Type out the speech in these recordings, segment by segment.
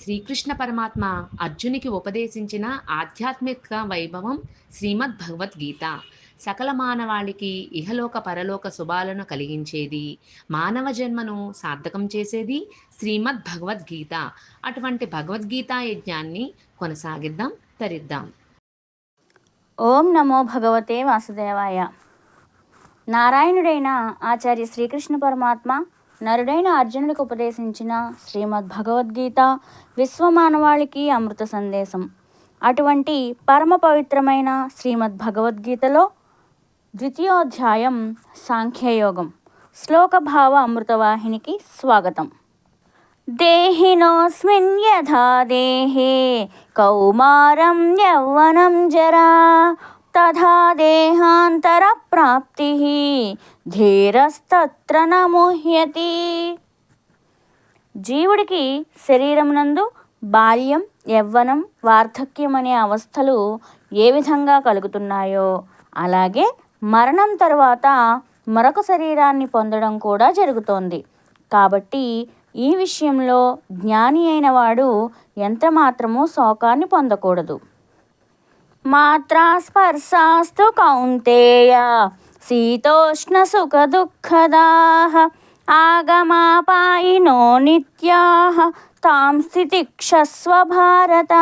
శ్రీకృష్ణ పరమాత్మ అర్జునికి ఉపదేశించిన ఆధ్యాత్మిక వైభవం శ్రీమద్ భగవద్గీత. సకల మానవాళికి ఇహలోక పరలోక శుభాలను కలిగించేది, మానవ జన్మను సార్థకం చేసేది శ్రీమద్ భగవద్గీత. అటువంటి భగవద్గీతా యజ్ఞాన్ని కొనసాగిద్దాం, తరిద్దాం. ఓం నమో భగవతే వాసుదేవాయ. నారాయణుడైన ఆచార్య శ్రీకృష్ణ పరమాత్మ నరుడైన అర్జునుడికి ఉపదేశించిన శ్రీమద్ భగవద్గీత విశ్వమానవాళికి అమృత సందేశం. అటువంటి పరమ పవిత్రమైన శ్రీమద్ భగవద్గీతలో ద్వితీయోధ్యాయం సాంఖ్యయోగం. శ్లోకభావ అమృతవాహినికి స్వాగతం. దేహినోస్మిన్ యథా దేహే కౌమారం యౌవనం జరా తథా దేహాంతర ప్రాప్తి ధీరస్తత్ర న ముహ్యతి. జీవుడికి శరీరమునందు బాల్యం, యవ్వనం, వార్ధక్యం అనే అవస్థలు ఏ విధంగా కలుగుతున్నాయో అలాగే మరణం తరువాత మరొక శరీరాన్ని పొందడం కూడా జరుగుతోంది. కాబట్టి ఈ విషయంలో జ్ఞాని అయిన వాడు ఎంతమాత్రమూ శోకాన్ని పొందకూడదు. మాత్రా స్పర్శాస్తు కౌంతేయ శీతోష్ణ సుఖ దుఃఖదాః ఆగమాపాయినో నిత్యాః తాం స్థితిక్షస్వ భారత.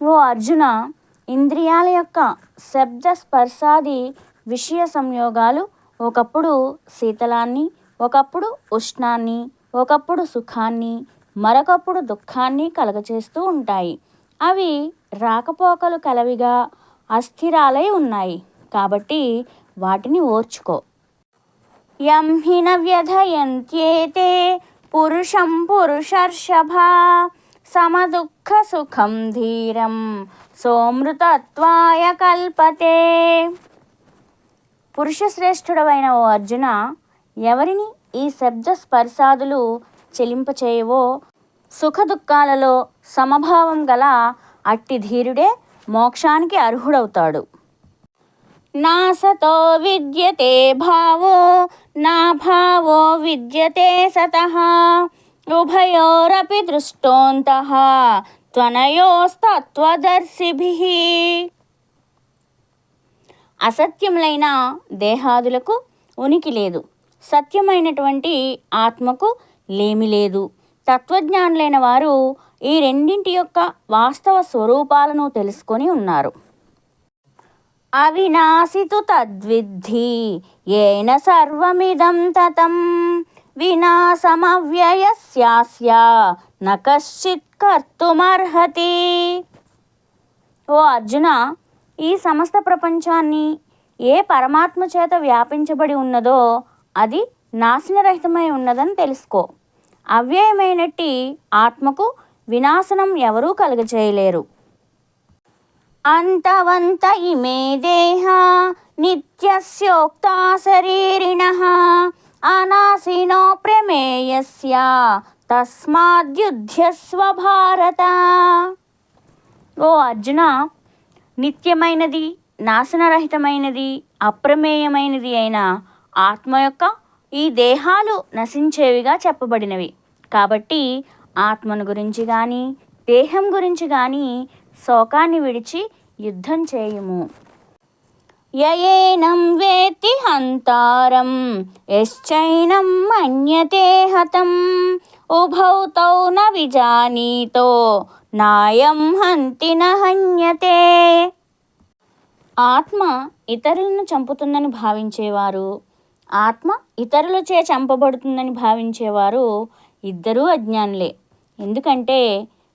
ఓ అర్జున, ఇంద్రియాల యొక్క శబ్ద స్పర్శాది విషయ సంయోగాలు ఒకప్పుడు శీతలాన్ని, ఒకప్పుడు ఉష్ణాన్ని, ఒకప్పుడు సుఖాన్ని, మరొకప్పుడు దుఃఖాన్ని కలగచేస్తూ ఉంటాయి. అవి రాకపోకలు కలవిగా అస్థిరాలై ఉన్నాయి. కాబట్టి వాటిని ఓర్చుకో. యం హి న వ్యధయంత్యేతే పురుషం పురుషర్షభా సమదుఃఖ సుఖం ధీరం సోమృతత్వాయ కల్పతే. పురుషశ్రేష్ఠుడవైన ఓ అర్జున, ఎవరిని ఈ శబ్ద స్పర్శాదులు చెలింపచేయవో సుఖ దుఃఖాలలో సమభావం గల అట్టి ధీరుడే మోక్షానికి అర్హుడవుతాడు. నా సతో విద్యతే భావో నా భావో విద్యతే సతః ఉభయోరపి దృష్టోంతః త్వనయోస్తత్వదర్శిభిః. అసత్యములైన దేహాదులకు ఉనికి లేదు, సత్యమైనటువంటి ఆత్మకు లేమి లేదు. తత్వజ్ఞానులైన వారు ఈ రెండింటి యొక్క వాస్తవ స్వరూపాలను తెలుసుకొని ఉన్నారు. అవినాశితు తద్విద్ధి ఏన సర్వమిదం తతం వినాశమవ్యయస్యాస్య న కశ్చిత్ కర్తుమర్హతి. ఓ అర్జున, ఈ సమస్త ప్రపంచాన్ని ఏ పరమాత్మ చేత వ్యాపించబడి ఉన్నదో అది నాశనరహితమై ఉన్నదని తెలుసుకో. అవ్యయమైనట్టి ఆత్మకు వినాశనం ఎవరూ కలుగచేయలేరు. అంతవంత ఇమే దేహ నిత్యస్యోక్తా శరీరిణః అనాశినో ప్రమేయస్య తస్మాద్యుధ్యస్వ భారత. ఓ అర్జున, నిత్యమైనది, నాశనరహితమైనది, అప్రమేయమైనది అయిన ఆత్మ యొక్క ఈ దేహాలు నశించేవిగా చెప్పబడినవి. కాబట్టి ఆత్మను గురించి కానీ దేహం గురించి కానీ శోకాన్ని విడిచి యుద్ధం చేయుము. యయేనం వేత్తి హంతారం యశ్చైనం మన్యతే హతం ఉభౌ తౌ న విజానీతో నాయం హంతి న హన్యతే. ఆత్మ ఇతరులను చంపుతుందని భావించేవారు, ఆత్మ ఇతరులచే చంపబడుతుందని భావించేవారు ఇద్దరూ అజ్ఞానులే. ఎందుకంటే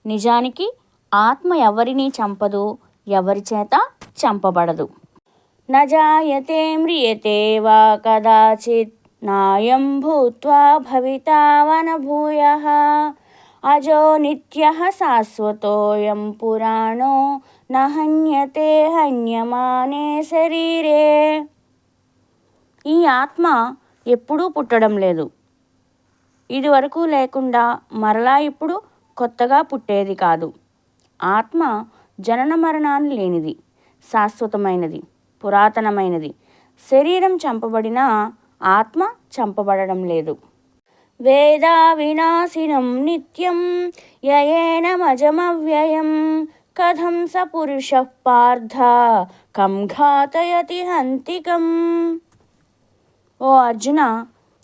నిజానికి ఆత్మ ఎవరిని చంపదు, ఎవరి చేత చంపబడదు. నజాయతే మ్రియతే వా కదాచిత్ నాయం భూత్వా భవితా వన భూయః అజో నిత్యః శాశ్వతోయం పురాణో న హన్యతే హన్యమానే శరీరే. ఈ ఆత్మ ఎప్పుడూ పుట్టడం లేదు, ఇదివరకు లేకుండా మరలా ఇప్పుడు కొత్తగా పుట్టేది కాదు. ఆత్మ జనన మరణాలు లేనిది, శాశ్వతమైనది, పురాతనమైనది. శరీరం చంపబడినా ఆత్మ చంపబడడం లేదు. వేదా వినాశినం నిత్యం యయేనమజమవ్యయం కథం స పురుషః పార్థ కం ఘాతయతి హంతికం. ఓ అర్జున,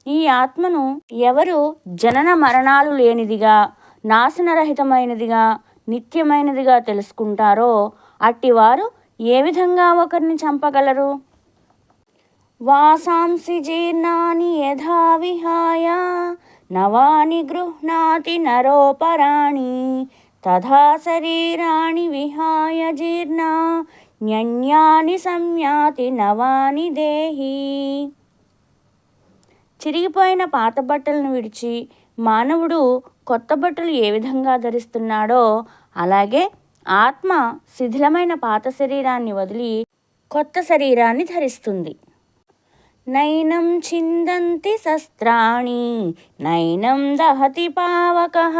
ఈ ఆత్మను ఎవరు జనన మరణాలు లేనిదిగా, నాశనరహితమైనదిగా, నిత్యమైనదిగా తెలుసుకుంటారో అట్టివారు ఏ విధంగా ఒకరిని చంపగలరు? వాసాంసి జీర్ణాని యథా విహాయ నవాని గృహ్ణాతి నరోపరాణి తథా శరీరాణి విహాయ జీర్ణాన్యన్యాని సంయాతి నవాని దేహి. చిరిగిపోయిన పాత బట్టలను విడిచి మానవుడు కొత్త బట్టలు ఏ విధంగా ధరిస్తున్నాడో అలాగే ఆత్మ శిథిలమైన పాత శరీరాన్ని వదిలి కొత్త శరీరాన్ని ధరిస్తుంది. నైనం ఛిందంతి శస్త్రాణి నైనం దహతి పావకః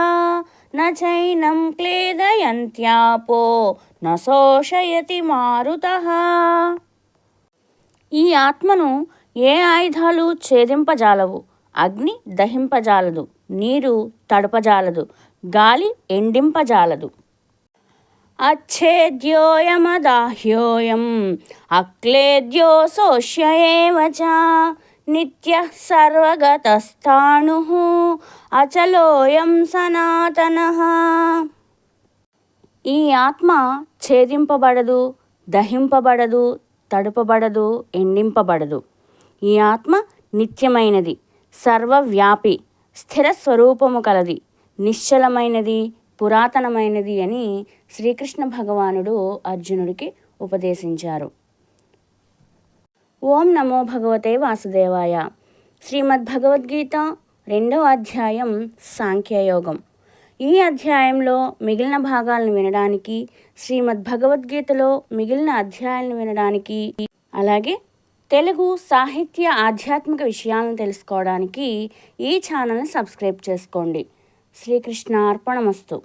నైనం క్లేదయంత్యాపో నశోషయతి మారుతః. ఈ ఆత్మను ఏ ఆయుధాలు ఛేదింపజాలవు, అగ్ని దహింపజాలదు, నీరు తడపజాలదు, గాలి ఎండింపజాలదు. అచ్ఛేద్యోయమదాహ్యోయం అక్లేద్యో శోష్య ఏవ చ నిత్యః సర్వగతస్థాణుః అచలోయం సనాతనః. ఈ ఆత్మ ఛేదింపబడదు, దహింపబడదు, తడుపబడదు, ఎండింపబడదు. ఈ ఆత్మ నిత్యమైనది, సర్వవ్యాపి, స్థిర స్వరూపము కలది, నిశ్చలమైనది, పురాతనమైనది అని శ్రీకృష్ణ భగవానుడు అర్జునుడికి ఉపదేశించారు. ఓం నమో భగవతే వాసుదేవాయ. శ్రీమద్భగవద్గీత 2వ అధ్యాయం సాంఖ్యయోగం. ఈ అధ్యాయంలో మిగిలిన భాగాలను వినడానికి, శ్రీమద్భగవద్గీతలో మిగిలిన అధ్యాయాలను వినడానికి, అలాగే తెలుగు సాహిత్య ఆధ్యాత్మిక విషయాలను తెలుసుకోవడానికి ఈ ఛానల్ని సబ్స్క్రైబ్ చేసుకోండి. శ్రీకృష్ణార్పణమస్తు.